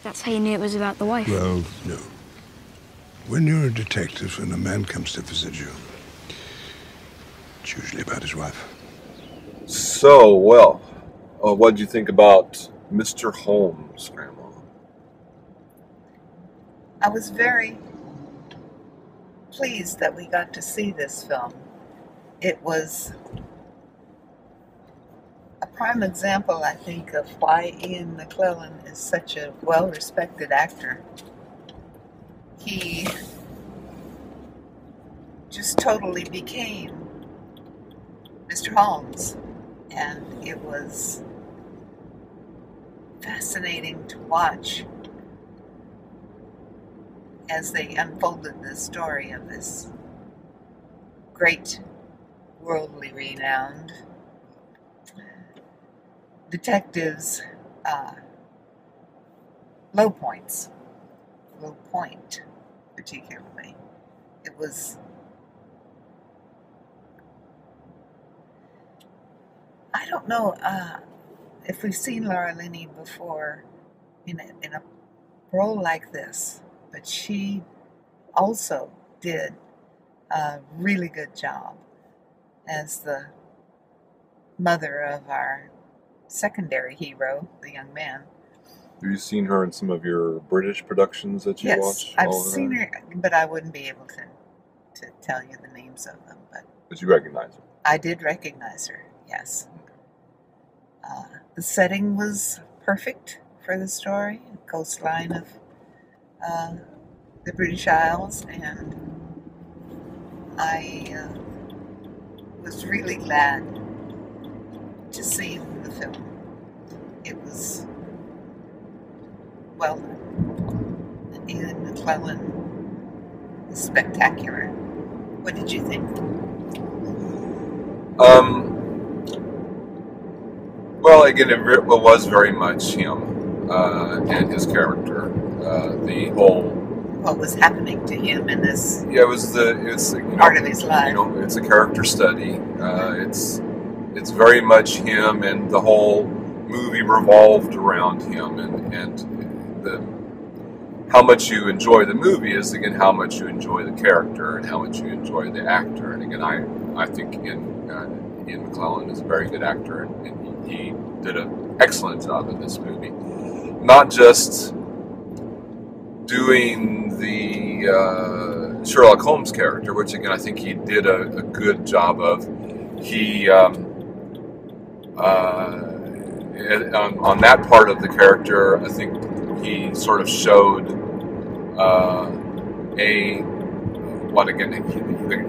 That's how you knew it was about the wife. Well, no. When you're a detective and a man comes to visit you, it's usually about his wife. So, well, what did you think about Mr. Holmes, Grandma? I was very pleased that we got to see this film. It was a prime example, I think, of why Ian McKellen is such a well-respected actor. He just totally became Mr. Holmes, and it was fascinating to watch as they unfolded the story of this great, worldly renowned detective's low point particularly. It was, I don't know if we've seen Laura Linney before in a role like this, but she also did a really good job as the mother of our secondary hero, the young man. Have you seen her in some of your British productions that you watch? Yes, I've seen her, but I wouldn't be able to tell you the names of them. But you recognize her? I did recognize her, yes. The setting was perfect for the story, the coastline of the British Isles, and I was really glad to see the film. It was well done. Ian McKellen is spectacular. What did you think? Well, again, it was very much him and his character. The whole what was happening to him in this it's part of his life. It's a character study. It's very much him, and the whole movie revolved around him, and the how much you enjoy the movie is again how much you enjoy the character and how much you enjoy the actor. And again, I think Ian McKellen is a very good actor, and he did an excellent job in this movie. Not just doing the Sherlock Holmes character, which again I think he did a good job of. He on that part of the character, I think he sort of showed what again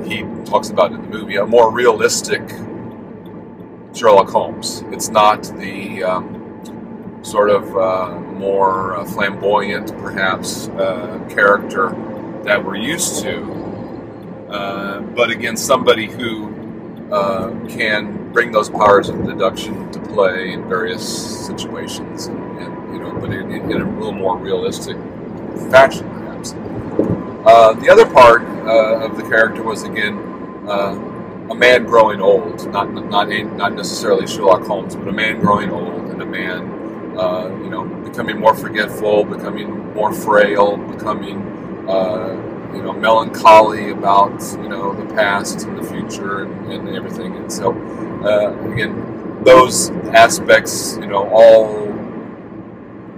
he talks about in the movie, a more realistic Sherlock Holmes. It's not the sort of more flamboyant, perhaps, character that we're used to. But again, somebody who can bring those powers of deduction to play in various situations, and but in a little more realistic fashion, perhaps. The other part of the character was again a man growing old, not necessarily Sherlock Holmes, but a man growing old, and a man becoming more forgetful, becoming more frail, becoming melancholy about the past and the future and everything. And so again, those aspects all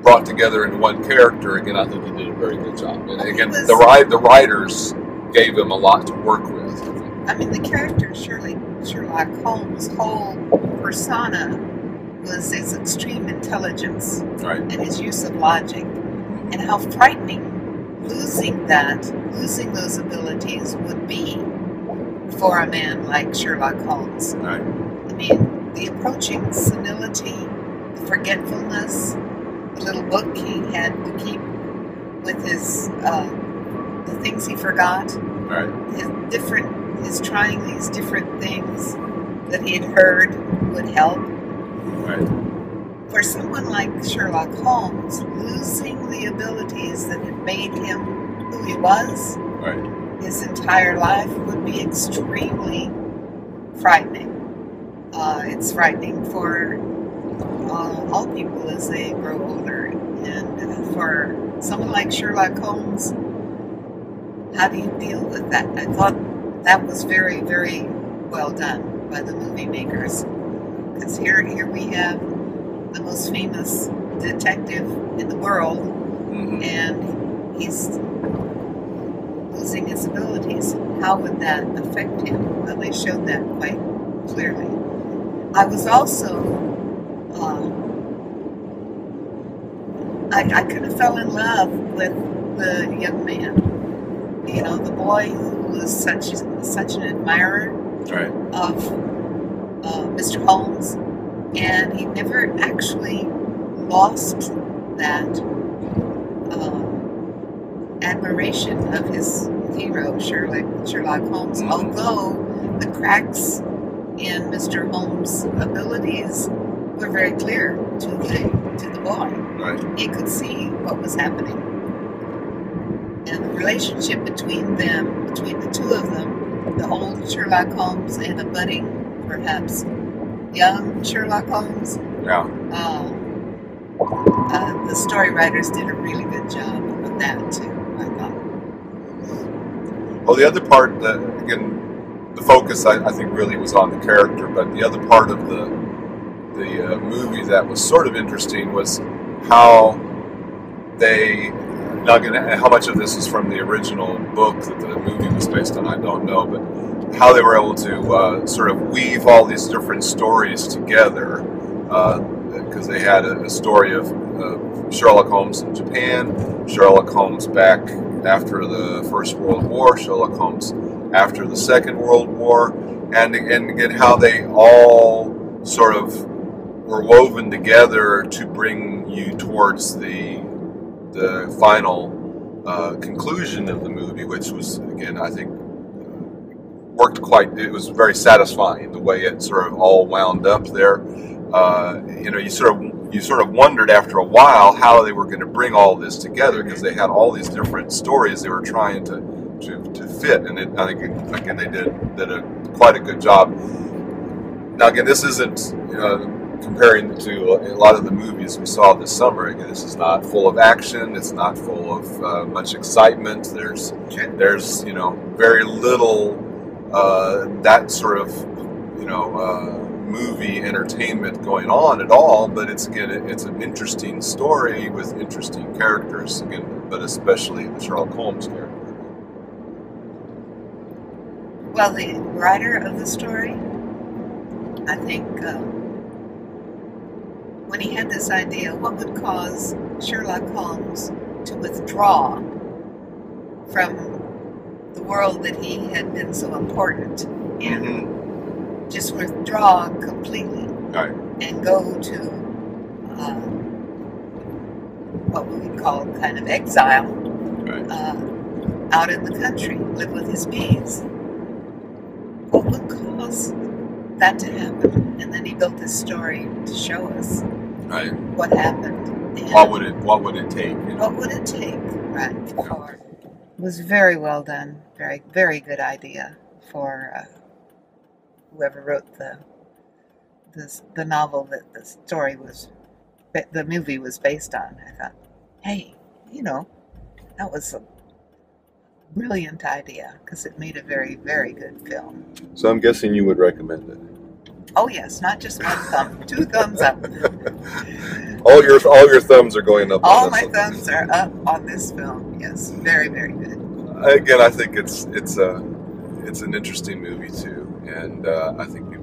brought together in one character. Again, I think he did a very good job. And again, the writers gave him a lot to work with. I mean, the character Sherlock Holmes' whole persona was his extreme intelligence, right, and his use of logic, and how frightening losing those abilities would be for a man like Sherlock Holmes. Right. I mean, the approaching senility, the forgetfulness, the little book he had to keep with his the things he forgot. Right. His trying these different things that he had heard would help. Right. For someone like Sherlock Holmes, losing the abilities that had made him who he was, right, his entire life would be extremely frightening. It's frightening for all people as they grow older. And for someone like Sherlock Holmes, how do you deal with that? I thought that was very, very well done by the movie makers. Because here we have the most famous detective in the world, and he's losing his abilities. How would that affect him? Well, they showed that quite clearly. I was also, I kind of fell in love with the young man. You know, the boy who was such an admirer of Mr. Holmes, and he never actually lost that admiration of his hero, Sherlock Holmes. Although the cracks in Mr. Holmes' abilities were very clear to the boy. He could see what was happening. And the relationship between the two of them, the old Sherlock Holmes and the budding, perhaps young Sherlock Holmes. The story writers did a really good job with that too, I thought. Well, the other part, again, the focus I think really was on the character, but the other part of the movie that was sort of interesting was how they. Now, again, how much of this is from the original book that the movie was based on, I don't know, but how they were able to sort of weave all these different stories together, because they had a story of Sherlock Holmes in Japan, Sherlock Holmes back after the First World War, Sherlock Holmes after the Second World War, and again, how they all sort of were woven together to bring you towards the final conclusion of the movie, which was, again, I think it was very satisfying the way it sort of all wound up there. You sort of wondered after a while how they were going to bring all this together, because they had all these different stories they were trying to fit, and I think again they did quite a good job. Now, again, this isn't comparing to a lot of the movies we saw this summer. Again, this is not full of action. It's not full of much excitement. There's very little that sort of movie entertainment going on at all. But it's an interesting story with interesting characters. Again, but especially the Sherlock Holmes character. Well, the writer of the story, I think. When he had this idea, what would cause Sherlock Holmes to withdraw from the world that he had been so important in? Just withdraw completely and go to what we would call kind of exile out in the country, live with his bees. What would cause that to happen? And then he built this story to show us what happened. And what would it take? What would it take? Right. It was very well done. Very, very good idea for whoever wrote the novel that the movie was based on. I thought, hey, that was a brilliant idea, because it made a very, very good film. So I'm guessing you would recommend it. Oh yes, not just one thumb, 2 thumbs up. All your thumbs are going up. All my thumbs are up on this film. Yes, very, very good. Again, I think it's an interesting movie too, and I think